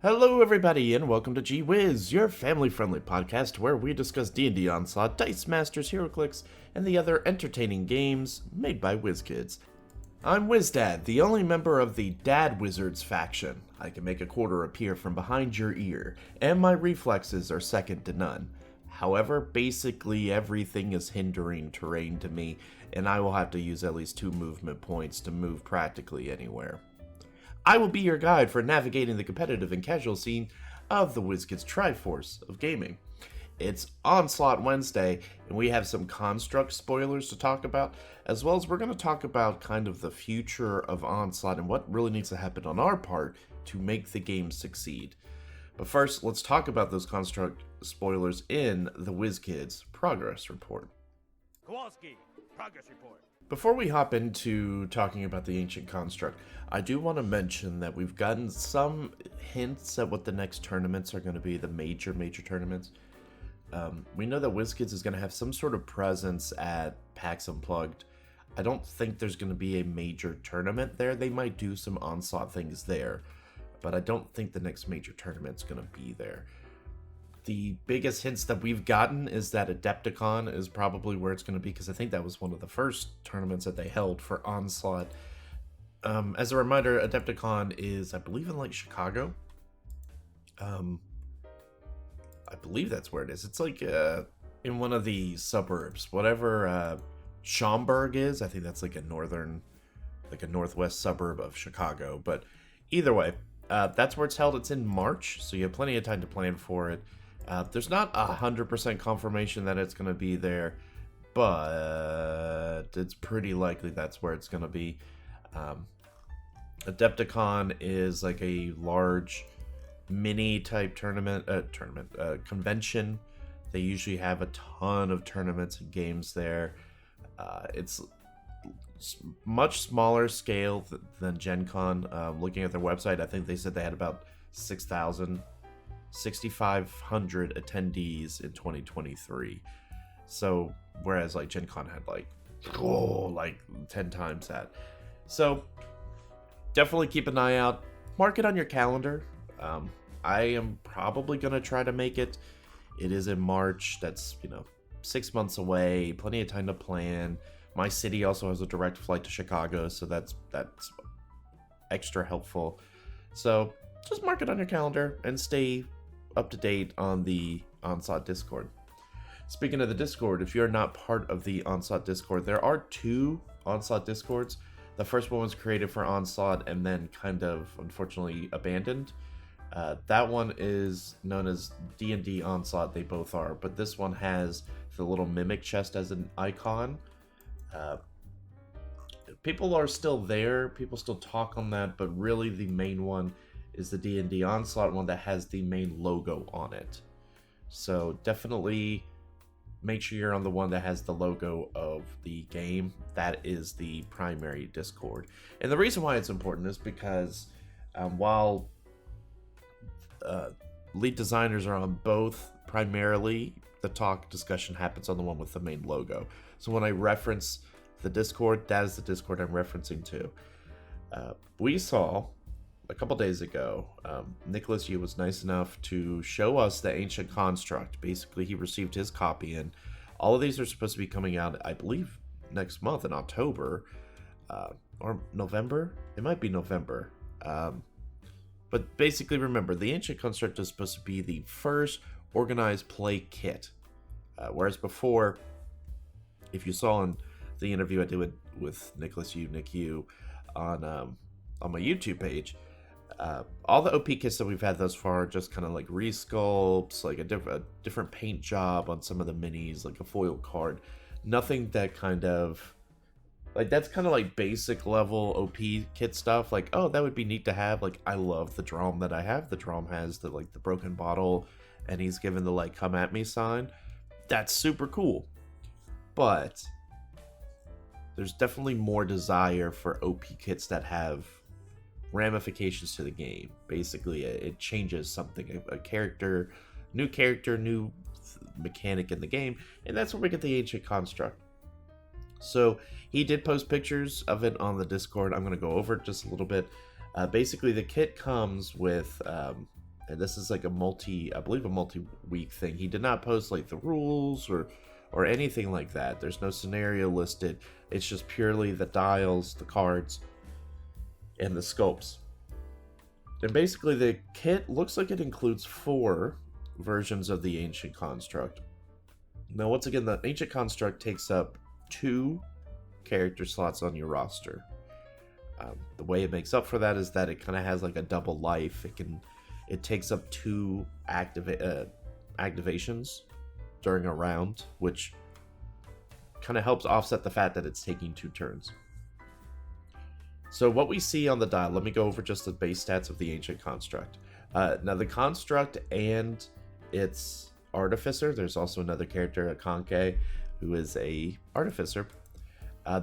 Hello everybody and welcome to Whiz, your family-friendly podcast where we discuss D&D Onslaught, Dice Masters, HeroClix, and the other entertaining games made by WizKids. I'm WizDad, the only member of the Dad Wizards faction. I can make a quarter appear from behind your ear, and my reflexes are second to none. However, basically everything is hindering terrain to me, and I will have to use at least 2 movement points to move practically anywhere. I will be your guide for navigating the competitive and casual scene of the WizKids Triforce of gaming. It's Onslaught Wednesday, and we have some construct spoilers to talk about, as well as we're going to talk about kind of the future of Onslaught and what really needs to happen on our part to make the game succeed. But first, let's talk about those construct spoilers in the WizKids Progress Report. Kowalski, Progress Report. Before we hop into talking about the Ancient Construct, I do want to mention that we've gotten some hints at what the next tournaments are going to be, the major tournaments. We know that WizKids is going to have some sort of presence at PAX Unplugged. I don't think there's going to be a major tournament there. They might do some Onslaught things there, but I don't think the next major tournament's going to be there. The biggest hints that we've gotten is that Adepticon is probably where it's going to be, because I think that was one of the first tournaments that they held for Onslaught. As a reminder, Adepticon is, I believe, in like Chicago. I believe that's where it is. It's like in one of the suburbs, whatever Schaumburg is. I think that's like a northwest suburb of Chicago. But either way, that's where it's held. It's in March, so you have plenty of time to plan for it. There's not 100% confirmation that it's going to be there, but it's pretty likely that's where it's going to be. Adepticon is like a large mini type convention. They usually have a ton of tournaments and games there. It's much smaller scale than Gen Con. Looking at their website, I think they said they had about 6,500 attendees in 2023. So, whereas like Gen Con had like 10 times that. So, definitely keep an eye out. Mark it on your calendar. I am probably going to try to make it. It is in March. That's, 6 months away. Plenty of time to plan. My city also has a direct flight to Chicago, so that's extra helpful. So, just mark it on your calendar and stay up to date on the Onslaught Discord. Speaking of the Discord, if you're not part of the Onslaught Discord, there are 2 Onslaught Discords. The first one was created for Onslaught and then kind of, unfortunately, abandoned. That one is known as D&D Onslaught. They both are, but this one has the little mimic chest as an icon. People are still there. People still talk on that, but really the main one is the D&D Onslaught one that has the main logo on it. So definitely make sure you're on the one that has the logo of the game. That is the primary Discord. And the reason why it's important is because while lead designers are on both, primarily the discussion happens on the one with the main logo. So when I reference the Discord, that is the Discord I'm referencing to. We saw a couple days ago, Nicholas Yu was nice enough to show us the Ancient Construct. Basically, he received his copy, and all of these are supposed to be coming out, I believe, next month in October, or November? It might be November. But basically, remember, the Ancient Construct is supposed to be the first organized play kit. Whereas before, if you saw in the interview I did with Nicholas Yu, Nick Yu, on my YouTube page, all the OP kits that we've had thus far are just kind of like resculpts, like a different paint job on some of the minis, like a foil card. Nothing that kind of, like, that's kind of like basic level OP kit stuff. Like, oh, that would be neat to have. Like, I love the drum that I have. The drum has the broken bottle, and he's given the like come at me sign. That's super cool. But there's definitely more desire for OP kits that have ramifications to the game. Basically, it changes something, a character, new mechanic in the game, and that's where we get the Ancient Construct. So he did post pictures of it on the Discord. I'm going to go over it just a little bit. Basically, the kit comes with and this is like I believe a multi-week thing. He did not post like the rules or anything like that. There's no scenario listed. It's just purely the dials, the cards, and the sculpts. And basically the kit looks like it includes 4 versions of the Ancient Construct. Now once again, the Ancient Construct takes up 2 character slots on your roster. The way it makes up for that is that it kind of has like a double life. It takes up 2 activations during a round, which kind of helps offset the fact that it's taking 2 turns. So what we see on the dial, let me go over just the base stats of the Ancient Construct. Now the Construct and its Artificer, there's also another character, a Conke, who is a Artificer.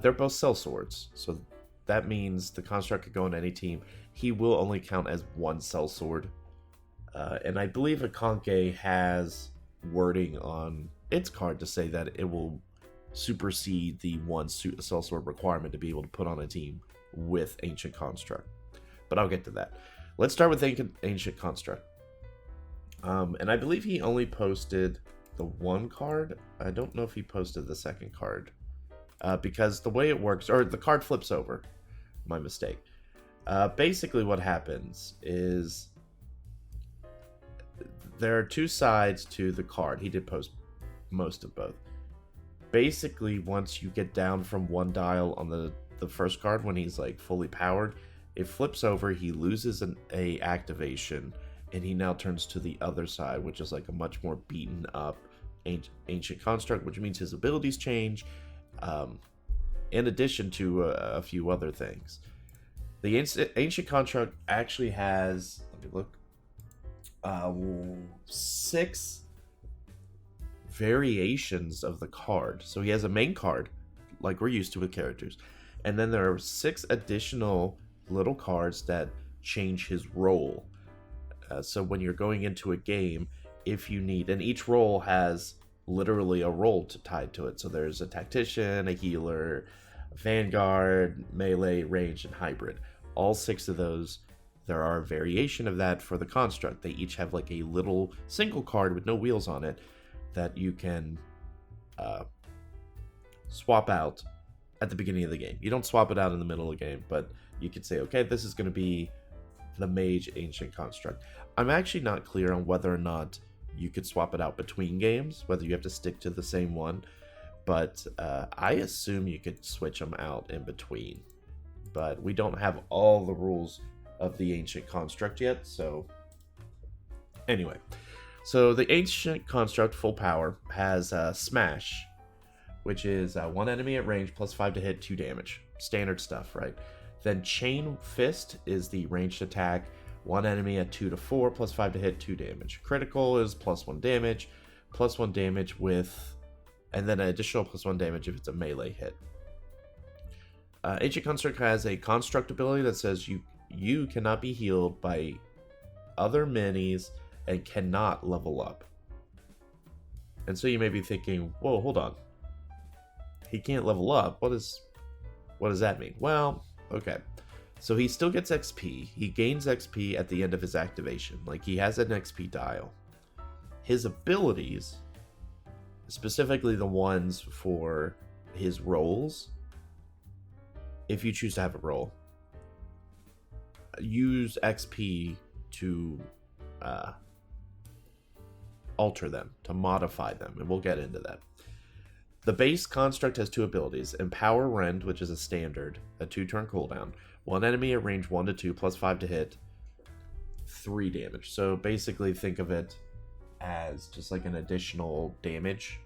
They're both sellswords, so that means the Construct could go on any team. He will only count as 1 sellsword. And I believe a Conke has wording on its card to say that it will supersede the 1 sellsword requirement to be able to put on a team with Ancient Construct. But I'll get to that. Let's start with Ancient Construct. And I believe he only posted the 1 card. I don't know if he posted the 2nd card. Because the way it works, or the card flips over. My mistake. Basically what happens is there are 2 sides to the card. He did post most of both. Basically, once you get down from 1 dial on the first card, when he's like fully powered, it flips over, he loses a activation, and he now turns to the other side, which is like a much more beaten up Ancient Construct, which means his abilities change, in addition to a few other things. The Ancient Construct actually has, let me look, 6 variations of the card. So he has a main card, like we're used to with characters, and then there are 6 additional little cards that change his role. So when you're going into a game, if you need, and each role has literally a role tied to it. So there's a tactician, a healer, a vanguard, melee, range, and hybrid. All 6 of those, there are a variation of that for the Construct. They each have like a little single card with no wheels on it that you can swap out at the beginning of the game. You don't swap it out in the middle of the game, but you could say, okay, this is going to be the Mage Ancient Construct. I'm actually not clear on whether or not you could swap it out between games, whether you have to stick to the same one, but I assume you could switch them out in between. But we don't have all the rules of the Ancient Construct yet, so anyway. So the Ancient Construct full power has Smash, which is 1 enemy at range plus 5 to hit, 2 damage. Standard stuff, right? Then Chain Fist is the ranged attack, 1 enemy at 2 to 4 plus 5 to hit, 2 damage. Critical is plus 1 damage with, and then an additional plus 1 damage if it's a melee hit. Ancient Construct has a Construct ability that says you cannot be healed by other minis and cannot level up. And so you may be thinking, whoa, hold on. He can't level up. What does that mean? Well, okay. So he still gets XP. He gains XP at the end of his activation. Like, he has an XP dial. His abilities, specifically the ones for his roles, if you choose to have a role, use XP to alter them, to modify them, and we'll get into that. The base construct has 2 abilities: Empower Rend, which is a standard, a 2-turn cooldown, 1 enemy at range 1 to 2 plus 5 to hit, 3 damage. So basically think of it as just like an additional damage,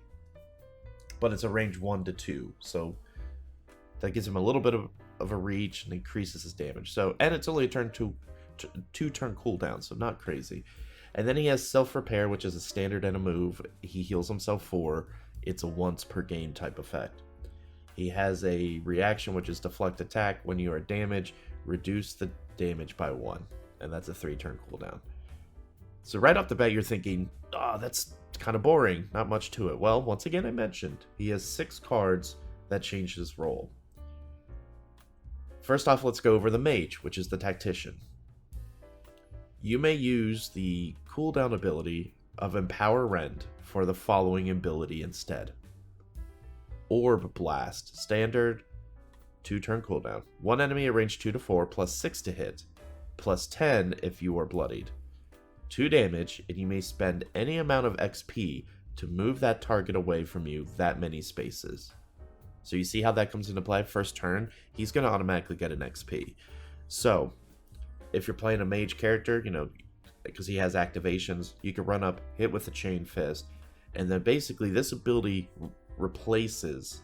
but it's a range 1 to 2, so that gives him a little bit of a reach and increases his damage. So, and it's only a 2-turn cooldown, so not crazy. And then he has Self-Repair, which is a standard and a move. He heals himself 4. It's a once per game type effect. He has a reaction, which is Deflect Attack. When you are damaged, reduce the damage by 1. And that's a 3-turn cooldown. So right off the bat, you're thinking, oh, that's kind of boring. Not much to it. Well, once again, I mentioned, he has 6 cards that change his role. First off, let's go over the Mage, which is the Tactician. You may use the cooldown ability of Empower Rend for the following ability instead. Orb Blast, standard, 2-turn cooldown. One enemy at range 2 to 4, plus 6 to hit, plus 10 if you are bloodied. 2 damage, and you may spend any amount of XP to move that target away from you that many spaces. So you see how that comes into play? First turn, he's going to automatically get an XP. So, if you're playing a mage character, because he has activations, you can run up, hit with a chain fist, and then basically this ability replaces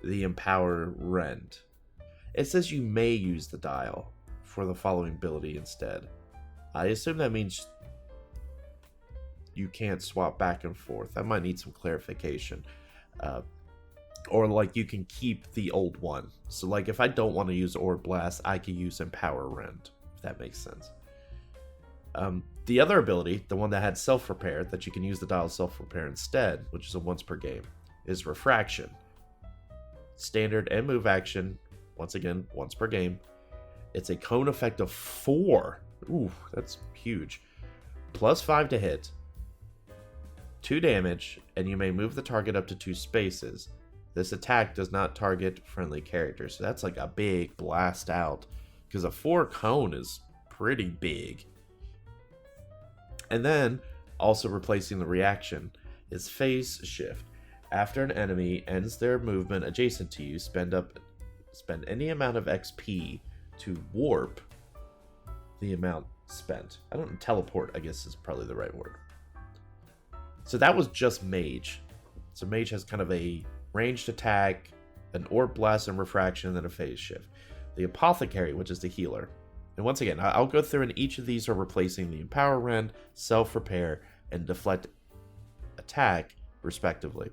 the Empower Rend. It says you may use the dial for the following ability instead. I assume that means you can't swap back and forth. I might need some clarification. Or like you can keep the old one. So like if I don't want to use Orb Blast, I can use Empower Rend, if that makes sense. The other ability, the one that had self-repair, that you can use the dial self-repair instead, which is a once per game, is Refraction. Standard and move action, once again, once per game. It's a cone effect of 4. Ooh, that's huge. Plus 5 to hit, 2 damage, and you may move the target up to 2 spaces. This attack does not target friendly characters, so that's like a big blast out, because a 4 cone is pretty big. And then, also replacing the reaction, is Phase Shift. After an enemy ends their movement adjacent to you, spend any amount of XP to warp the amount spent. Teleport, I guess, is probably the right word. So that was just Mage. So Mage has kind of a ranged attack, an Orb Blast and Refraction, and then a Phase Shift. The Apothecary, which is the healer. And once again, I'll go through, and each of these are replacing the Empower Rend, Self-Repair, and Deflect attack, respectively.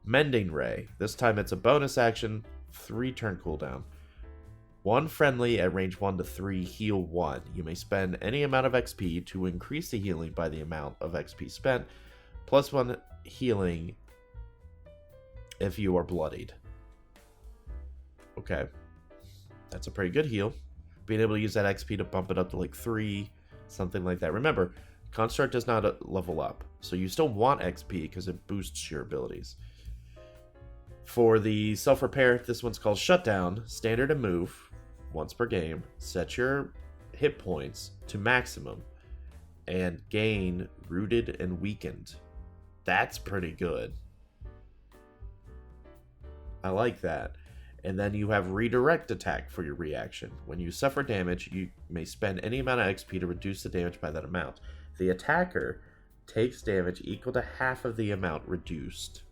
Mending Ray. This time it's a bonus action, 3-turn cooldown. One friendly at range 1 to 3 heal 1. You may spend any amount of XP to increase the healing by the amount of XP spent, plus 1 healing if you are bloodied. Okay. That's a pretty good heal. Being able to use that XP to bump it up to like 3, something like that. Remember, Construct does not level up, so you still want XP because it boosts your abilities. For the self-repair, this one's called Shutdown, standard and move, once per game. Set your hit points to maximum and gain Rooted and Weakened. That's pretty good. I like that. And then you have Redirect attack for your reaction. When you suffer damage, you may spend any amount of XP to reduce the damage by that amount. The attacker takes damage equal to half of the amount reduced.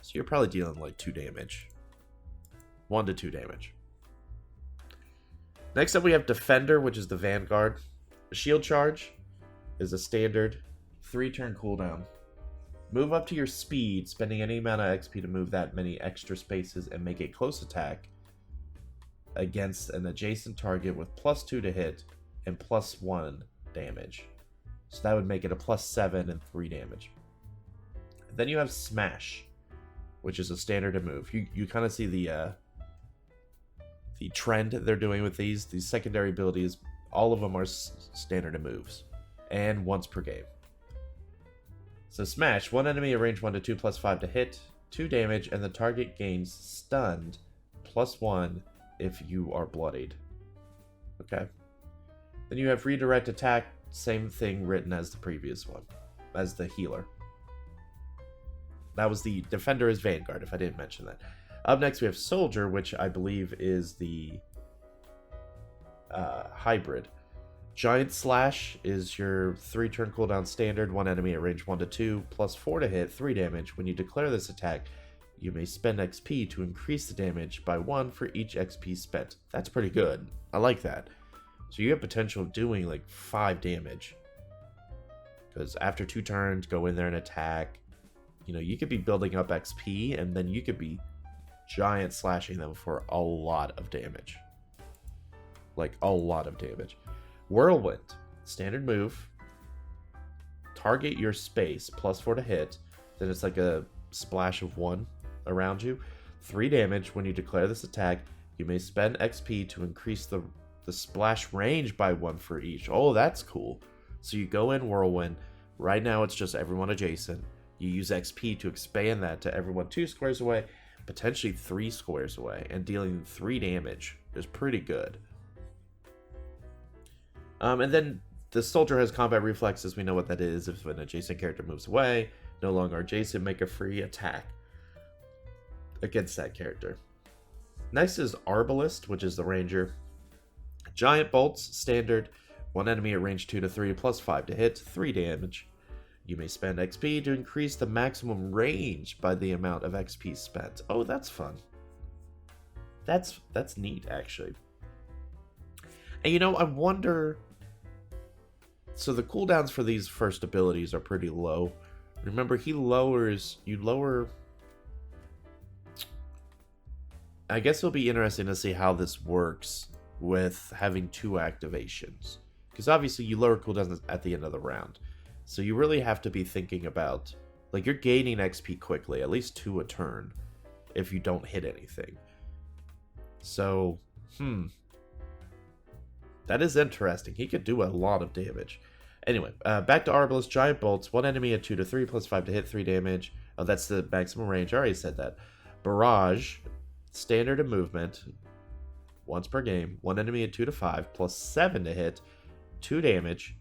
So you're probably dealing like 2 damage. 1 to 2 damage. Next up we have Defender, which is the Vanguard. Shield Charge is a standard 3-turn cooldown. Move up to your speed, spending any amount of XP to move that many extra spaces, and make a close attack against an adjacent target with plus 2 to hit and plus 1 damage. So that would make it a plus 7 and 3 damage. Then you have Smash, which is a standard and move. You kind of see the trend they're doing with these secondary abilities. All of them are standard and moves, and once per game. So Smash, one enemy at range 1 to 2 plus 5 to hit, 2 damage, and the target gains stunned plus 1 if you are bloodied. Okay. Then you have Redirect attack, same thing written as the previous one, as the healer. That was the Defender is Vanguard, if I didn't mention that. Up next we have Soldier, which I believe is the hybrid. Giant Slash is your 3-turn cooldown standard, one enemy at range 1 to 2, plus 4 to hit, 3 damage. When you declare this attack, you may spend XP to increase the damage by 1 for each XP spent. That's pretty good. I like that. So you have potential of doing like 5 damage. Because after 2 turns, go in there and attack. You could be building up XP, and then you could be giant slashing them for a lot of damage. Like, a lot of damage. Whirlwind, standard move. Target your space, plus 4 to hit. Then it's like a splash of 1 around you. 3 damage. When you declare this attack, you may spend XP to increase the the splash range by 1 for each. Oh, that's cool. So you go in Whirlwind. Right now it's just everyone adjacent. You use XP to expand that to everyone 2 squares away, potentially 3 squares away, and dealing 3 damage is pretty good. And then the soldier has combat reflexes. We know what that is. If an adjacent character moves away, no longer adjacent, make a free attack against that character. Next is Arbalist, which is the ranger. Giant bolts, standard. 1 enemy at range 2 to 3, plus 5 to hit, 3 damage. You may spend XP to increase the maximum range by the amount of XP spent. Oh, that's fun. That's neat, actually. And you know, I wonder... So the cooldowns for these first abilities are pretty low. Remember, you lower... I guess it'll be interesting to see how this works with having 2 activations. Because obviously you lower cooldowns at the end of the round. So you really have to be thinking about... Like, you're gaining XP quickly, at least 2 a turn, if you don't hit anything. So, that is interesting. He could do a lot of damage. Anyway, back to Arbalist. Giant bolts. 1 enemy at 2 to 3, plus 5 to hit, 3 damage. Oh, that's the maximum range. I already said that. Barrage. Standard and movement. Once per game. 1 enemy at 2 to 5, plus 7 to hit, 2 damage.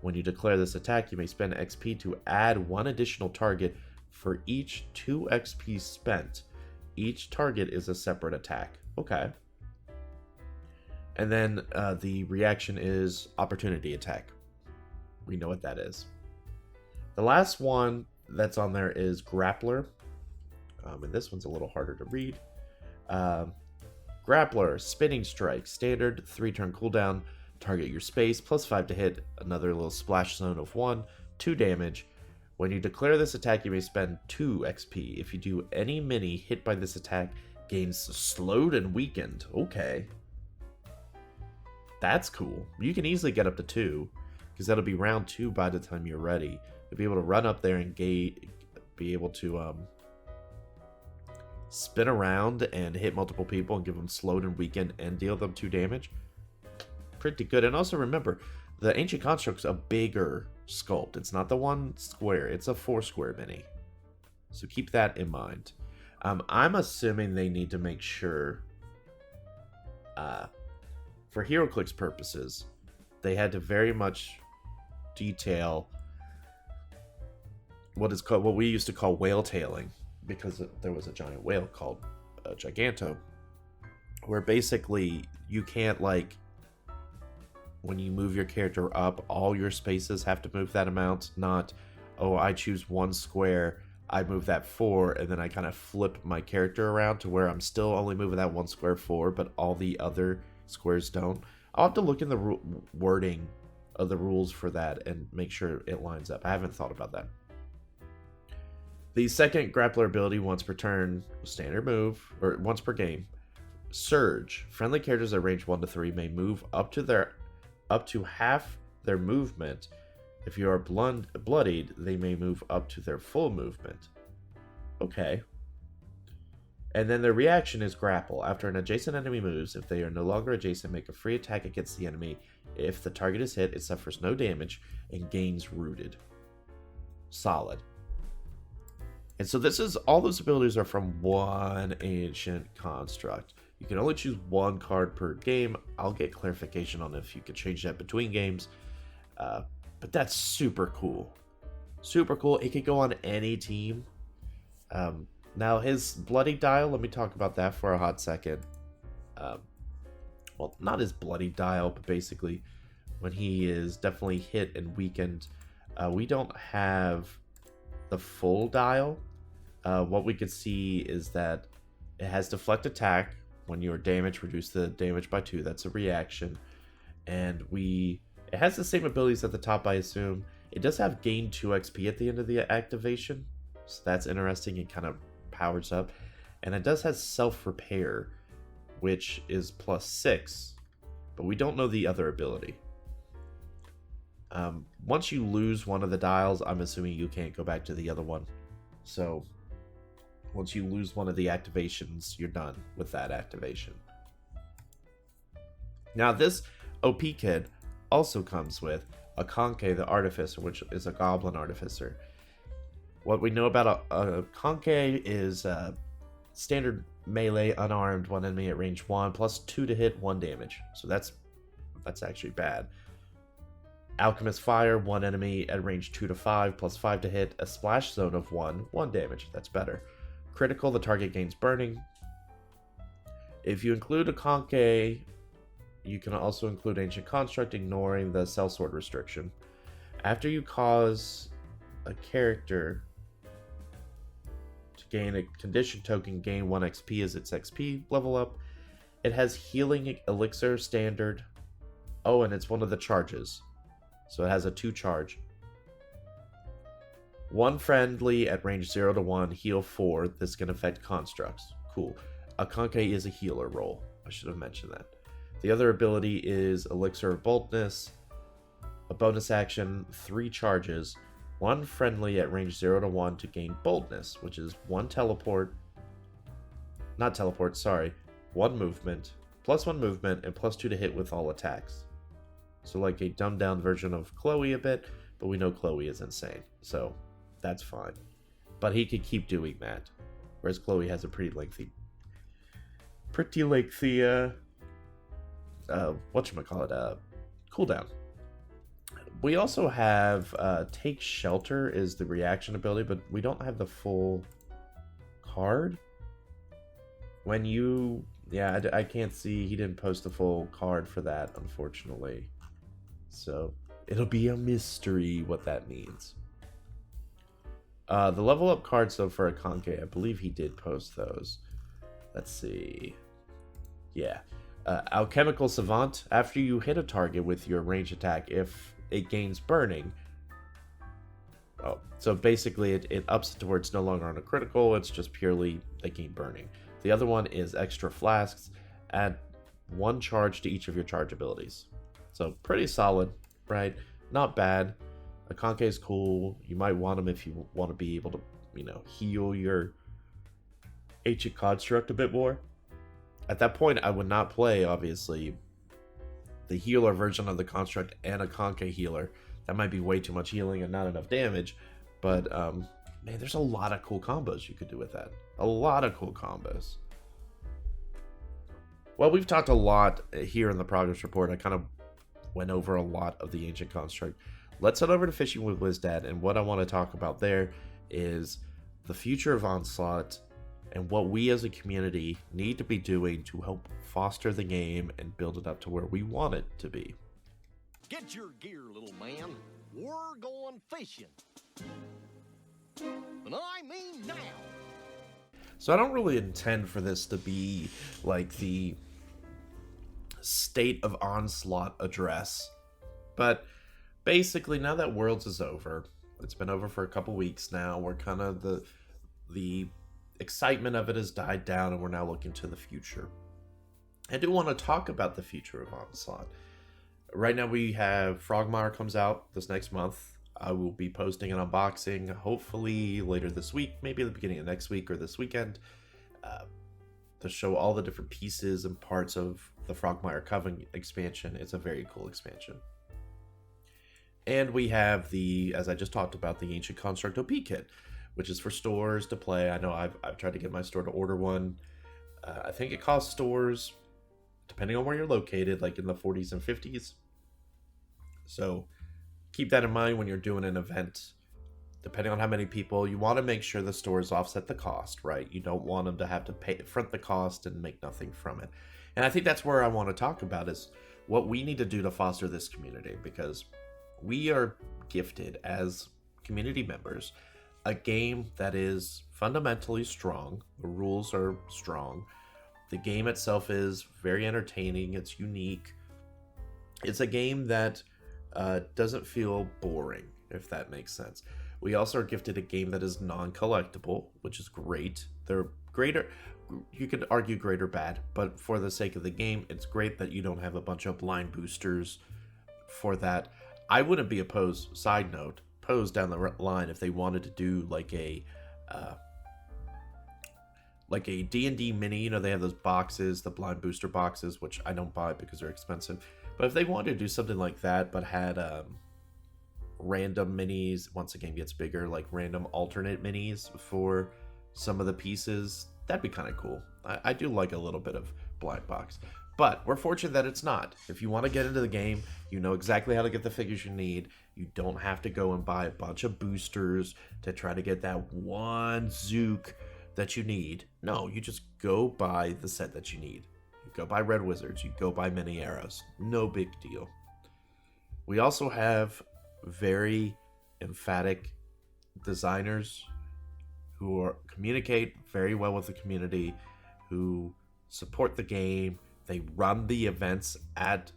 When you declare this attack, you may spend XP to add 1 additional target for each 2 XP spent. Each target is a separate attack. Okay. And then the reaction is Opportunity Attack. We know what that is. The last one that's on there is Grappler. And this one's a little harder to read. Grappler, Spinning Strike, standard, 3-turn cooldown. Target your space, plus 5 to hit, another little splash zone of 1, 2 damage. When you declare this attack, you may spend 2 XP. If you do any mini hit by this attack, gains slowed and weakened. Okay. That's cool. You can easily get up to 2, because that'll be round 2 by the time you're ready. You'll be able to run up there and be able to spin around and hit multiple people and give them slowed and weakened and deal them 2 damage. Pretty good. And also remember, the Ancient Construct's a bigger sculpt. It's not the 1 square. It's a 4 square mini. So keep that in mind. I'm assuming they need to make sure, for HeroClix purposes, they had to very much detail what we used to call whale tailing, because there was a giant whale called Giganto, where basically you can't, like, when you move your character up, all your spaces have to move that amount. Not, oh, I choose 1 square, I move that 4, and then I kind of flip my character around to where I'm still only moving that 1 square 4, but all the other squares don't. I'll have to look in the wording of the rules for that and make sure it lines up. I haven't thought about that. The second grappler ability, once per turn, standard move, or once per game. Surge. Friendly characters at range 1 to 3 may move up to half their movement. If you are bloodied, they may move up to their full movement. Okay. And then their reaction is Grapple. After an adjacent enemy moves, if they are no longer adjacent, make a free attack against the enemy. If the target is hit, it suffers no damage and gains Rooted. Solid. And so this is, all those abilities are from 1 Ancient Construct. You can only choose 1 card per game. I'll get clarification on if you can change that between games. But that's super cool. Super cool. It could go on any team. Now, his Bloody Dial, let me talk about that for a hot second. Well, not his Bloody Dial, but basically when he is definitely hit and weakened. We don't have the full dial. What we could see is that it has Deflect Attack. When you're damaged, reduce the damage by 2. That's a reaction. And it has the same abilities at the top, I assume. It does have gain 2 XP at the end of the activation. So that's interesting. It kind of powers up. And it does have Self-Repair, which is plus 6. But we don't know the other ability. Once you lose one of the dials, I'm assuming you can't go back to the other one. So once you lose one of the activations, you're done with that activation. Now, this OP kid also comes with a Conke the Artificer, which is a Goblin Artificer. What we know about a Conke is standard melee, unarmed, one enemy at range 1, plus 2 to hit, 1 damage. So that's actually bad. Alchemist Fire, one enemy at range 2 to 5, plus 5 to hit, a splash zone of 1 damage. That's better. Critical, the target gains burning. If you include a Conke, you can also include Ancient Construct, ignoring the Sellsword restriction. After you cause a character to gain a condition token, gain 1 XP as its XP level up. It has Healing Elixir standard. Oh, and it's one of the charges. So it has a 2 charge. 1 friendly at range 0 to 1, heal 4. This can affect constructs. Cool. A Conke is a healer role. I should have mentioned that. The other ability is Elixir of Boldness. A bonus action, 3 charges. 1 friendly at range 0 to 1 to gain Boldness, which is 1 teleport. Not teleport, sorry. 1 movement. Plus 1 movement and plus 2 to hit with all attacks. So like a dumbed down version of Chloe a bit, but we know Chloe is insane. So that's fine. But he could keep doing that. Whereas Chloe has a pretty lengthy cooldown. We also have Take Shelter is the reaction ability, but we don't have the full card. When you... Yeah, I can't see. He didn't post the full card for that, unfortunately. So, it'll be a mystery what that means. The level up cards, though, for a Conke, I believe he did post those. Let's see. Yeah. Alchemical Savant. After you hit a target with your range attack, if it gains burning... Oh, so basically it ups it towards no longer on a critical, it's just purely they gain burning. The other one is Extra Flasks. Add 1 charge to each of your charge abilities. So pretty solid, right? Not bad. A Conke is cool. You might want him if you want to be able to, heal your Ancient Construct a bit more. At that point, I would not play, obviously, the healer version of the Construct and a Conke healer. That might be way too much healing and not enough damage. But, man, there's a lot of cool combos you could do with that. A lot of cool combos. Well, we've talked a lot here in the progress report. I kind of went over a lot of the Ancient Construct. Let's head over to Fishing with WizDad, and what I want to talk about there is the future of Onslaught and what we as a community need to be doing to help foster the game and build it up to where we want it to be. Get your gear, little man. We're going fishing. And I mean now. So I don't really intend for this to be like the State of Onslaught address, but basically now that Worlds is over, it's been over for a couple weeks now, we're kind of the excitement of it has died down and we're now looking to the future. I do want to talk about the future of Onslaught. Right now we have Frogmire comes out this next month. I will be posting an unboxing hopefully later this week, maybe at the beginning of next week or this weekend, to show all the different pieces and parts of the Frogmire Coven expansion. It's a very cool expansion. And we have as I just talked about, the Ancient Construct OP kit, which is for stores to play. I know I've tried to get my store to order one. I think it costs stores, depending on where you're located, like in the 40s and 50s. So keep that in mind when you're doing an event. Depending on how many people, you want to make sure the stores offset the cost, right? You don't want them to have to front the cost and make nothing from it. And I think that's where I want to talk about is what we need to do to foster this community, because we are gifted as community members a game that is fundamentally strong. The rules are strong. The game itself is very entertaining. It's unique. It's a game that doesn't feel boring, if that makes sense. We also are gifted a game that is non-collectible, which is great. They're greater. You could argue great or bad, but for the sake of the game, it's great that you don't have a bunch of blind boosters for that. I wouldn't be opposed, side note, down the line if they wanted to do like a like a D&D mini, you know, they have those boxes, the blind booster boxes, which I don't buy because they're expensive. But if they wanted to do something like that, but had random minis, once the game gets bigger, like random alternate minis for some of the pieces, that'd be kind of cool. I do like a little bit of blind box. But we're fortunate that it's not. If you want to get into the game, you know exactly how to get the figures you need. You don't have to go and buy a bunch of boosters to try to get that one Zook that you need. No, you just go buy the set that you need. You go buy Red Wizards, you go buy Mini Arrows. No big deal. We also have very emphatic designers who communicate very well with the community, who support the game. They run the events at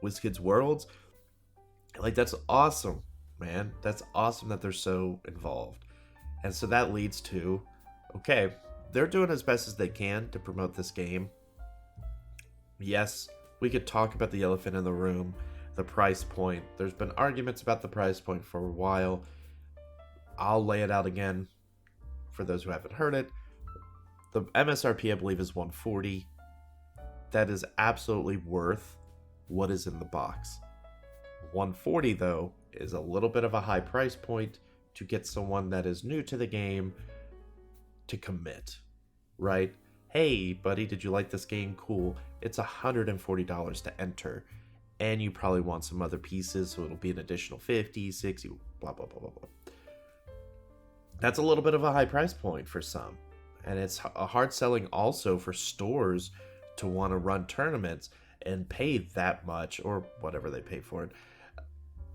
WizKids Worlds. Like, that's awesome, man. That's awesome that they're so involved. And so that leads to, okay, they're doing as best as they can to promote this game. Yes, we could talk about the elephant in the room, the price point. There's been arguments about the price point for a while. I'll lay it out again for those who haven't heard it. The MSRP, I believe, is $140. That is absolutely worth what is in the box. $140, though, is a little bit of a high price point to get someone that is new to the game to commit, right? Hey, buddy, did you like this game? Cool. It's $140 to enter, and you probably want some other pieces, so it'll be an additional 50, 60, blah, blah, blah, blah, blah. That's a little bit of a high price point for some, and it's a hard selling also for stores to want to run tournaments and pay that much, or whatever they pay for it,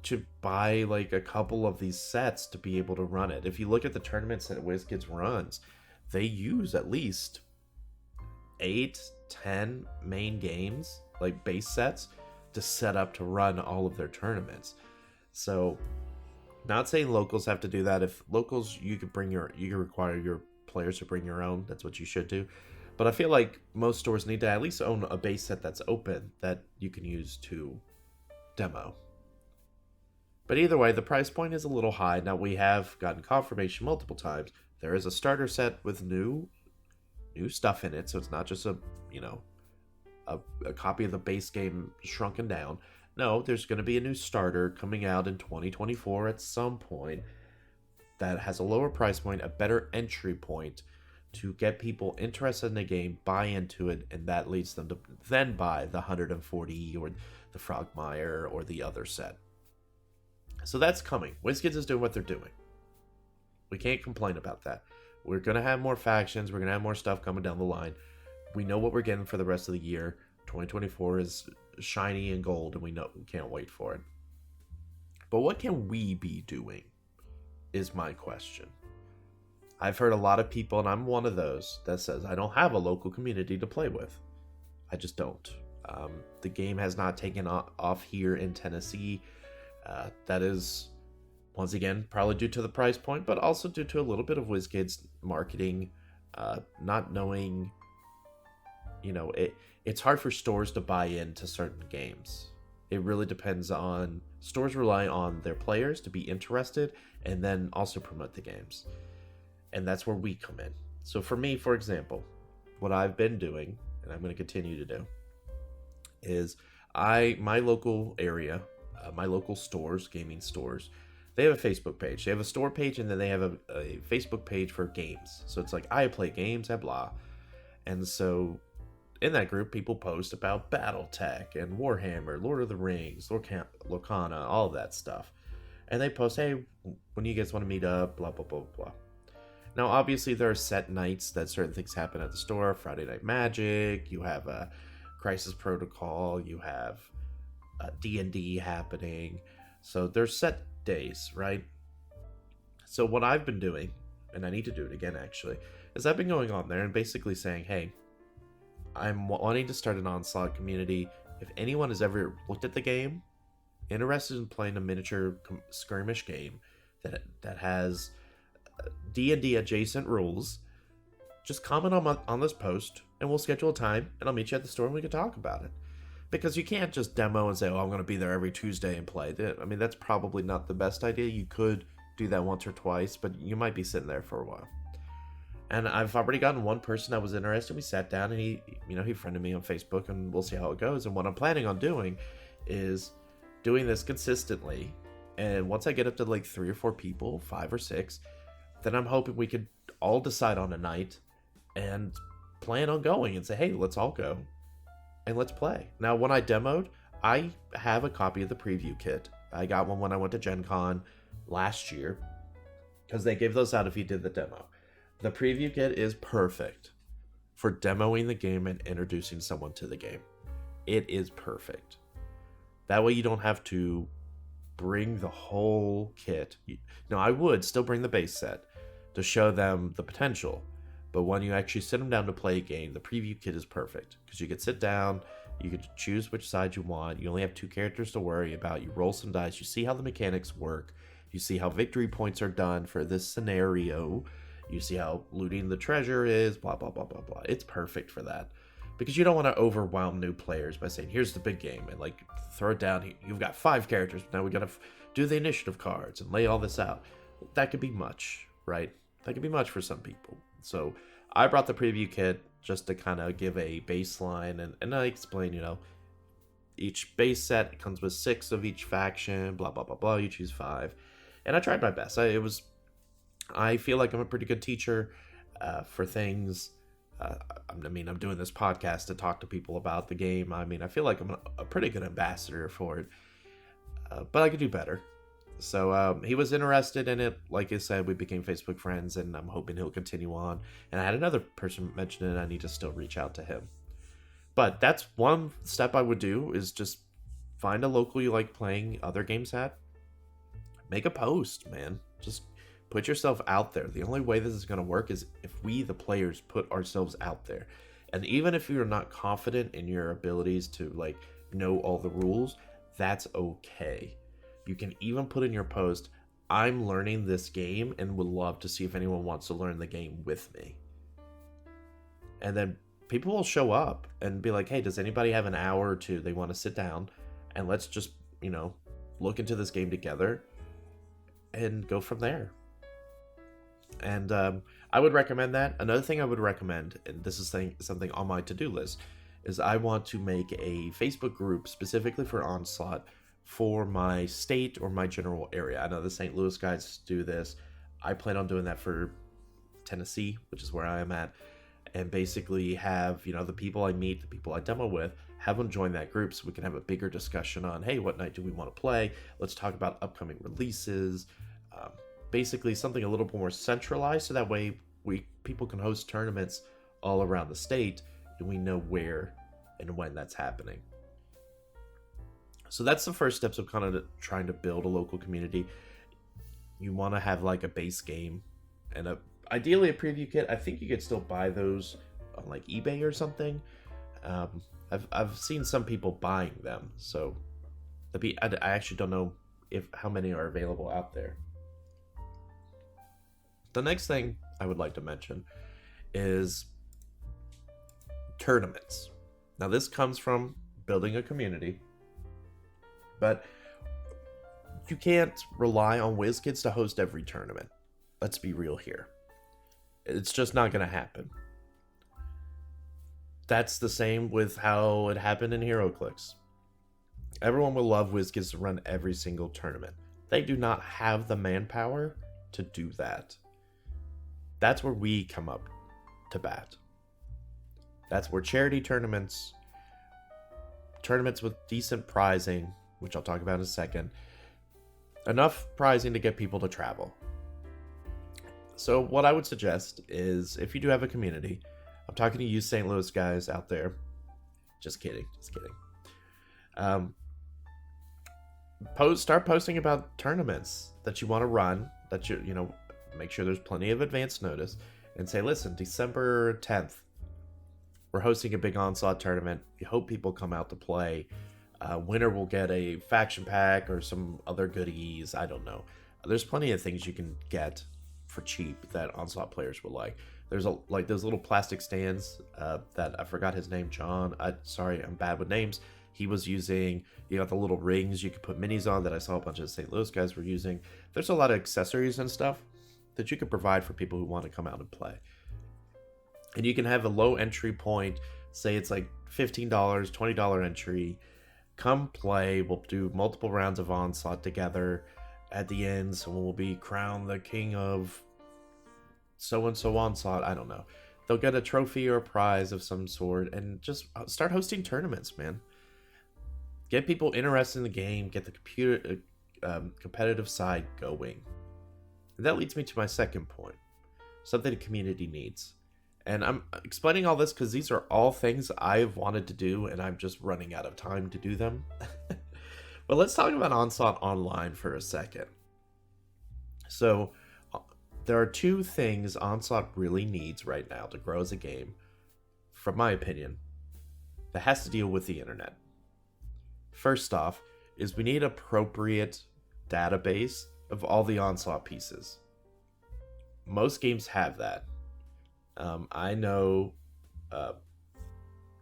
to buy like a couple of these sets to be able to run it. If you look at the tournaments that WizKids runs, they use at least 8-10 main games, like base sets, to set up to run all of their tournaments. So, not saying locals have to do that. If locals, you can require your players to bring your own. That's what you should do. But I feel like most stores need to at least own a base set that's open that you can use to demo. But either way, the price point is a little high. Now, we have gotten confirmation multiple times. There is a starter set with new stuff in it, so it's not just a copy of the base game shrunken down. No, there's going to be a new starter coming out in 2024 at some point that has a lower price point, a better entry point to get people interested in the game, buy into it, and that leads them to then buy the 140 or the Frogmire or the other set. So that's coming. WizKids is doing what they're doing. We can't complain about that. We're going to have more factions. We're going to have more stuff coming down the line. We know what we're getting for the rest of the year. 2024 is shiny and gold, and we can't wait for it. But what can we be doing is my question. I've heard a lot of people, and I'm one of those, that says I don't have a local community to play with. I just don't. The game has not taken off here in Tennessee. That is, once again, probably due to the price point, but also due to a little bit of WizKids marketing, not knowing, it's hard for stores to buy into certain games. It really depends on, stores rely on their players to be interested and then also promote the games. And that's where we come in. So for me, for example, what I've been doing, and I'm going to continue to do, is my local area, my local stores, gaming stores, they have a Facebook page. They have a store page, and then they have a Facebook page for games. So it's like, I play games, blah. And so in that group, people post about BattleTech and Warhammer, Lord of the Rings, Lorcana, all of that stuff. And they post, hey, when you guys want to meet up, blah, blah, blah, blah. Now, obviously, there are set nights that certain things happen at the store. Friday Night Magic, you have a Crisis Protocol, you have D&D happening. So there's set days, right? So what I've been doing, and I need to do it again, actually, is I've been going on there and basically saying, hey, I'm wanting to start an Onslaught community. If anyone has ever looked at the game, interested in playing a miniature skirmish game that has D&D adjacent rules, just comment on this post and we'll schedule a time and I'll meet you at the store and we can talk about it. Because you can't just demo and say, oh, I'm going to be there every Tuesday and play. I mean, that's probably not the best idea. You could do that once or twice, but you might be sitting there for a while. And I've already gotten one person that was interested. We sat down and he friended me on Facebook, and we'll see how it goes. And what I'm planning on doing is doing this consistently. And once I get up to like 3 or 4 people, 5 or 6, then I'm hoping we could all decide on a night and plan on going and say, hey, let's all go and let's play. Now, when I demoed, I have a copy of the preview kit. I got one when I went to Gen Con last year because they gave those out if you did the demo. The preview kit is perfect for demoing the game and introducing someone to the game. It is perfect. That way you don't have to bring the whole kit. Now, I would still bring the base set to show them the potential, but when you actually sit them down to play a game, the preview kit is perfect because you can sit down, you can choose which side you want, you only have 2 characters to worry about, you roll some dice, you see how the mechanics work, you see how victory points are done for this scenario, you see how looting the treasure is, blah, blah, blah, blah, blah. It's perfect for that. Because you don't want to overwhelm new players by saying, here's the big game, and like throw it down. You've got 5 characters, now we gotta do the initiative cards and lay all this out. That could be much, right? That could be much for some people. So I brought the preview kit just to kind of give a baseline, and I explain, each base set comes with 6 of each faction, blah, blah, blah, blah. You choose 5. And I tried my best. I feel like I'm a pretty good teacher for things. I'm doing this podcast to talk to people about the game. I feel like I'm a pretty good ambassador for it, but I could do better. So he was interested in it. Like I said, we became Facebook friends, and I'm hoping he'll continue on. And I had another person mention it. I need to still reach out to him. But that's one step I would do, is just find a local you like playing other games at. Make a post, man. Just put yourself out there. The only way this is going to work is if we, the players, put ourselves out there. And even if you're not confident in your abilities to know all the rules, that's okay. You can even put in your post, I'm learning this game and would love to see if anyone wants to learn the game with me. And then people will show up and be like, hey, does anybody have an hour or 2 they want to sit down and let's just, look into this game together and go from there. And I would recommend that. Another thing I would recommend, and this is something on my to-do list, is I want to make a Facebook group specifically for Onslaught for my state or my general area. I know the St. Louis guys do this. I plan on doing that for Tennessee, which is where I am at, and basically have, the people I meet, the people I demo with, have them join that group so we can have a bigger discussion on, hey, what night do we want to play? Let's talk about upcoming releases. Basically something a little bit more centralized, so that way people can host tournaments all around the state, and we know where and when that's happening. So that's the first steps of kind of trying to build a local community. You want to have a base game and ideally a preview kit. I think you could still buy those on eBay or something. I've seen some people buying them, so I actually don't know how many are available out there. The next thing I would like to mention is tournaments. Now, this comes from building a community, but you can't rely on WizKids to host every tournament. Let's be real here. It's just not going to happen. That's the same with how it happened in HeroClix. Everyone will love WizKids to run every single tournament. They do not have the manpower to do that. That's where we come up to bat. That's where charity tournaments with decent prizing, which I'll talk about in a second, enough prizing to get people to travel. So what I would suggest is, if you do have a community, I'm talking to you St. Louis guys out there. Just kidding. Start posting about tournaments that you want to run, that make sure there's plenty of advance notice, and say, listen, December 10th, we're hosting a big Onslaught tournament. We hope people come out to play. Winner will get a faction pack or some other goodies. I don't know. There's plenty of things you can get for cheap that Onslaught players will like. There's those little plastic stands that I forgot his name, John. Sorry, I'm bad with names. He was using, you got the little rings you could put minis on that I saw a bunch of St. Louis guys were using. There's a lot of accessories and stuff that you could provide for people who want to come out and play. And you can have a low entry point, say it's like $15, $20 entry. Come play. We'll do multiple rounds of Onslaught together at the end. So we'll be crowned the king of so-and-so Onslaught. I don't know. They'll get a trophy or a prize of some sort and just start hosting tournaments, man. Get people interested in the game. Get the competitive side going. And that leads me to my second point. Something the community needs. And I'm explaining all this because these are all things I've wanted to do, and I'm just running out of time to do them. But let's talk about Onslaught Online for a second. So, there are two things Onslaught really needs right now to grow as a game, from my opinion, that has to deal with the internet. First off, is we need appropriate database of all the Onslaught pieces. Most games have that. I know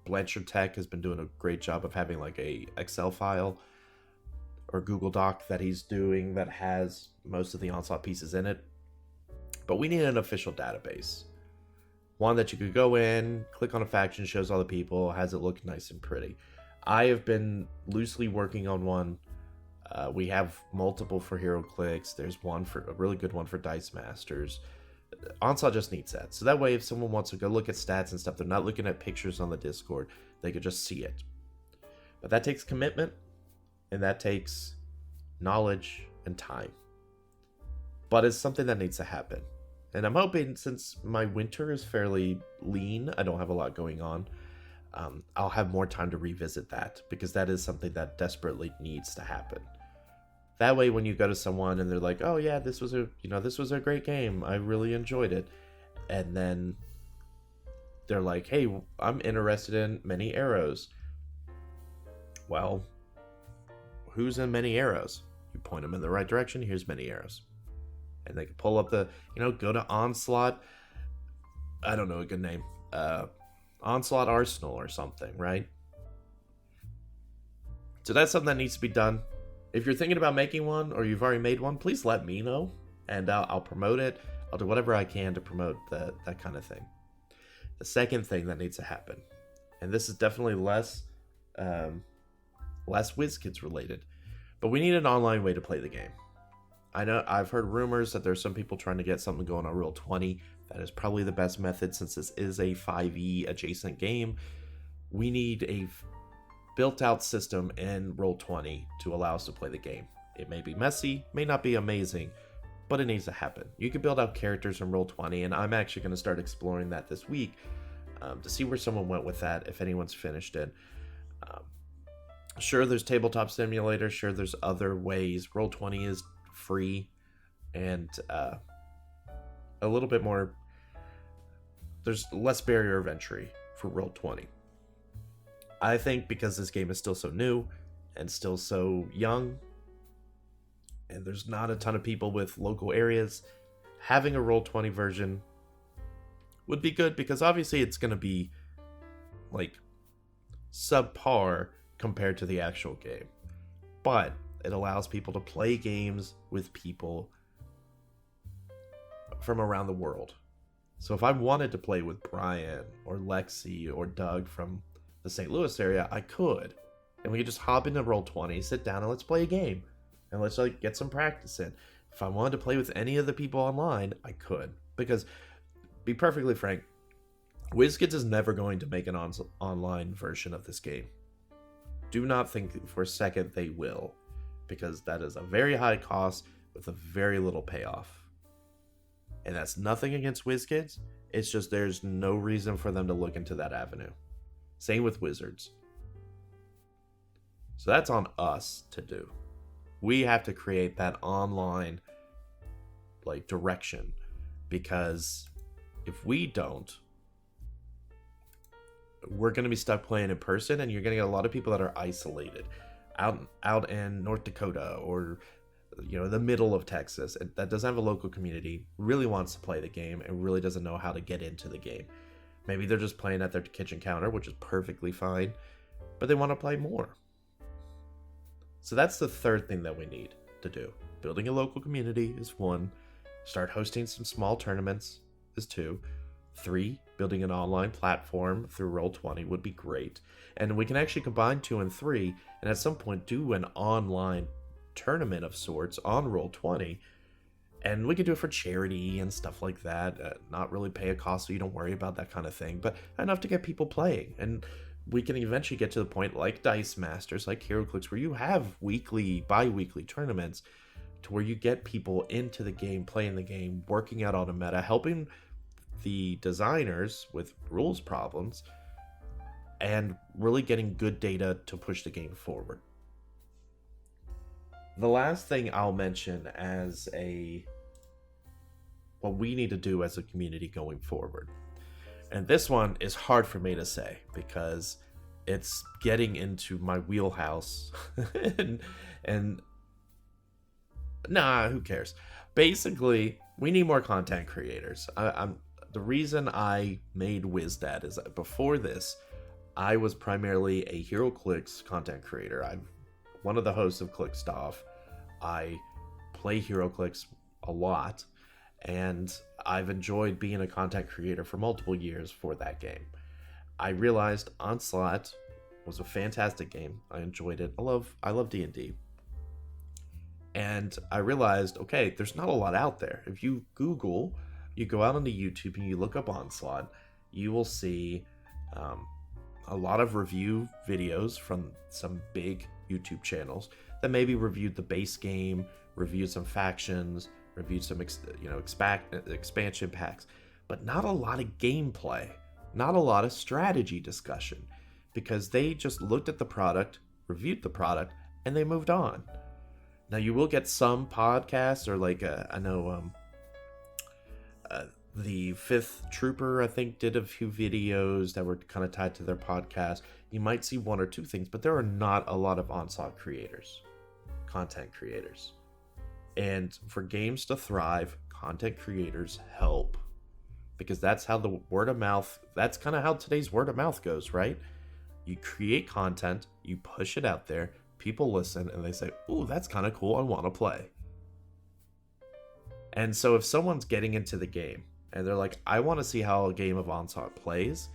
Blanchard Tech has been doing a great job of having like a Excel file or Google Doc that he's doing that has most of the Onslaught pieces in it. But we need an official database. One that you could go in, click on a faction, shows all the people, has it look nice and pretty. I have been loosely working on one. We have multiple for HeroClix. There's one for a really good one for Dice Masters. Onslaught just needs that. So that way, if someone wants to go look at stats and stuff, they're not looking at pictures on the Discord. They could just see it. But that takes commitment, and that takes knowledge and time. But it's something that needs to happen. And I'm hoping, since my winter is fairly lean, I don't have a lot going on, I'll have more time to revisit that, because that is something that desperately needs to happen. That way, when you go to someone and they're like, "Oh yeah, this was a great game. I really enjoyed it," and then they're like, "Hey, I'm interested in many arrows." Well, who's in many arrows? You point them in the right direction. Here's many arrows, and they can pull up the, go to Onslaught. I don't know a good name. Onslaught Arsenal or something, right? So that's something that needs to be done. If you're thinking about making one, or you've already made one, please let me know, and I'll promote it. I'll do whatever I can to promote that kind of thing. The second thing that needs to happen, and this is definitely less WizKids related, but we need an online way to play the game. I know I've heard rumors that there's some people trying to get something going on Roll20. That is probably the best method, since this is a 5e adjacent game. We need a built-out system in Roll20 to allow us to play the game. It may be messy, may not be amazing, but it needs to happen. You can build out characters in Roll20, and I'm actually going to start exploring that this week to see where someone went with that, if anyone's finished it. Sure, there's Tabletop Simulator. Sure, there's other ways. Roll20 is free and a little bit more. There's less barrier of entry for Roll20. I think because this game is still so new and still so young, and there's not a ton of people with local areas, having a Roll20 version would be good, because obviously it's going to be like subpar compared to the actual game. But it allows people to play games with people from around the world. So if I wanted to play with Brian or Lexi or Doug from the St. Louis area, I could. And we could just hop into Roll20, sit down, and let's play a game. And let's get some practice in. If I wanted to play with any of the people online, I could. Because, be perfectly frank, WizKids is never going to make an online version of this game. Do not think for a second they will. Because that is a very high cost with a very little payoff. And that's nothing against WizKids. It's just there's no reason for them to look into that avenue. Same with Wizards. So that's on us to do. We have to create that online direction, because if we don't, we're going to be stuck playing in person, and you're going to get a lot of people that are isolated out in North Dakota or the middle of Texas, that doesn't have a local community, really wants to play the game and really doesn't know how to get into the game. Maybe they're just playing at their kitchen counter, which is perfectly fine, but they want to play more. So that's the third thing that we need to do. Building a local community is one. Start hosting some small tournaments is two. 3, building an online platform through Roll20 would be great. And we can actually combine 2 and 3, and at some point do an online tournament of sorts on Roll20. And we could do it for charity and stuff like that. Not really pay a cost, so you don't worry about that kind of thing, but enough to get people playing. And we can eventually get to the point like Dice Masters, like HeroClix, where you have weekly, bi-weekly tournaments to where you get people into the game, playing the game, working out on a meta, helping the designers with rules problems, and really getting good data to push the game forward. The last thing I'll mention as what we need to do as a community going forward. And this one is hard for me to say because it's getting into my wheelhouse. and nah, who cares? Basically, we need more content creators. The reason I made WizDad is that before this, I was primarily a HeroClix content creator. I'm one of the hosts of Clickstuff. I play HeroClix a lot, and I've enjoyed being a content creator for multiple years for that game. I realized Onslaught was a fantastic game. I enjoyed it. I love D&D. And I realized, okay, there's not a lot out there. If you Google, you go out onto YouTube and you look up Onslaught, you will see a lot of review videos from some big YouTube channels that maybe reviewed the base game, reviewed some factions, reviewed some expansion packs, but not a lot of gameplay, not a lot of strategy discussion, because they just looked at the product, reviewed the product, and they moved on. Now you will get some podcasts, or like I know the Fifth Trooper, I think, did a few videos that were kind of tied to their podcast. You might see one or two things, but there are not a lot of Onslaught creators, content creators. And for games to thrive, content creators help. Because that's how the word of mouth, that's kind of how today's word of mouth goes, right? You create content, you push it out there, people listen, and they say, ooh, that's kind of cool, I want to play. And so if someone's getting into the game, and they're like, I want to see how a game of Onslaught plays,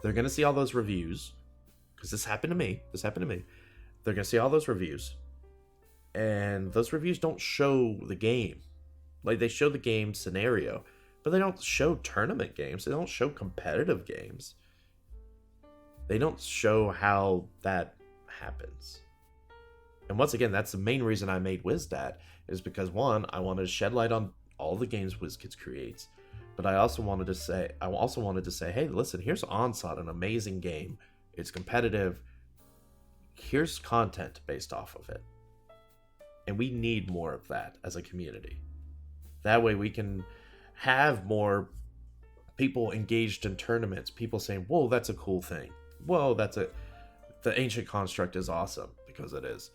they're going to see all those reviews, because this happened to me. They're going to see all those reviews, and those reviews don't show the game. Like, they show the game scenario, but they don't show tournament games. They don't show competitive games. They don't show how that happens. And once again, that's the main reason I made WizDad, is because, one, I wanted to shed light on all the games WizKids creates, but I also wanted to say, hey, listen, here's Onslaught, an amazing game. It's competitive. Here's content based off of it. And we need more of that as a community. That way we can have more people engaged in tournaments. People saying, whoa, that's a cool thing. Whoa, the ancient construct is awesome, because it is.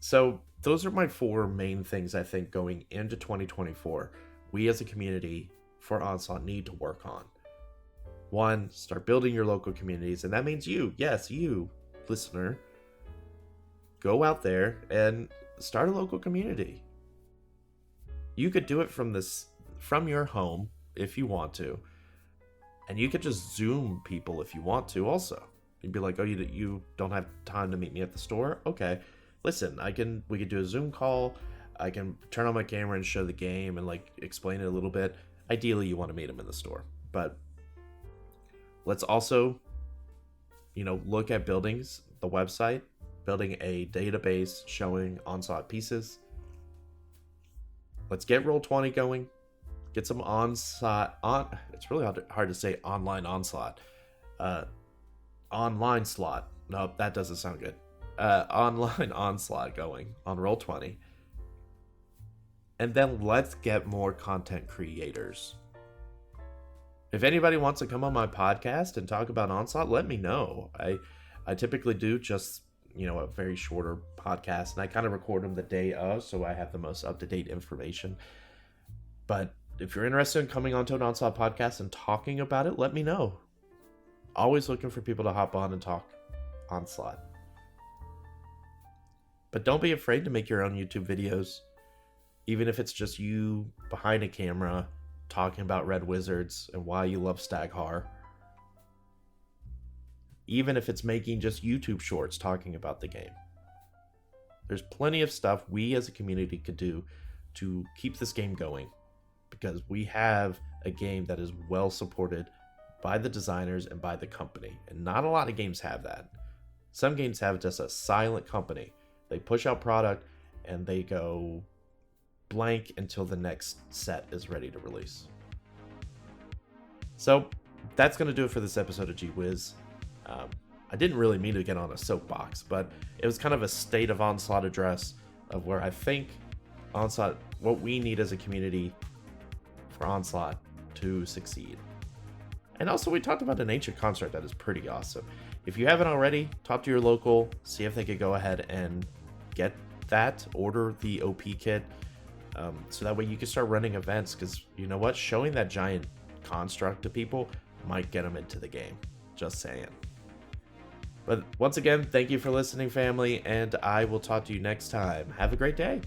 So those are my 4 main things I think going into 2024. We as a community for Onslaught need to work on. 1, start building your local communities. And that means you, yes, you, listener, go out there and start a local community. You could do it from your home if you want to. And you could just Zoom people if you want to also. You'd be like, oh, you don't have time to meet me at the store? Okay. Listen, we could do a Zoom call. I can turn on my camera and show the game and like explain it a little bit. Ideally, you want to meet them in the store. But let's also, look at buildings, the website, building a database showing Onslaught pieces. Let's get Roll20 going. Get some it's really hard to say online Onslaught. Online slot. No, that doesn't sound good. Online Onslaught going on Roll20. And then let's get more content creators. If anybody wants to come on my podcast and talk about Onslaught, let me know. I typically do just, a very shorter podcast, and I kind of record them the day of, so I have the most up-to-date information. But if you're interested in coming onto an Onslaught podcast and talking about it, let me know. Always looking for people to hop on and talk Onslaught. But don't be afraid to make your own YouTube videos. Even if it's just you behind a camera talking about Red Wizards and why you love Staghar. Even if it's making just YouTube shorts talking about the game. There's plenty of stuff we as a community could do to keep this game going, because we have a game that is well supported by the designers and by the company, and not a lot of games have that. Some games have just a silent company. They push out product and they go blank until the next set is ready to release. So that's going to do it for this episode of G-Whiz. I didn't really mean to get on a soapbox, but it was kind of a state of Onslaught address of where I think Onslaught, what we need as a community for Onslaught to succeed. And also we talked about an ancient construct that is pretty awesome. If you haven't already, talk to your local, see if they could go ahead and get that, order the OP kit, so that way you can start running events, because you know what, showing that giant construct to people might get them into the game. Just saying. But once again, thank you for listening, family, and I will talk to you next time. Have a great day.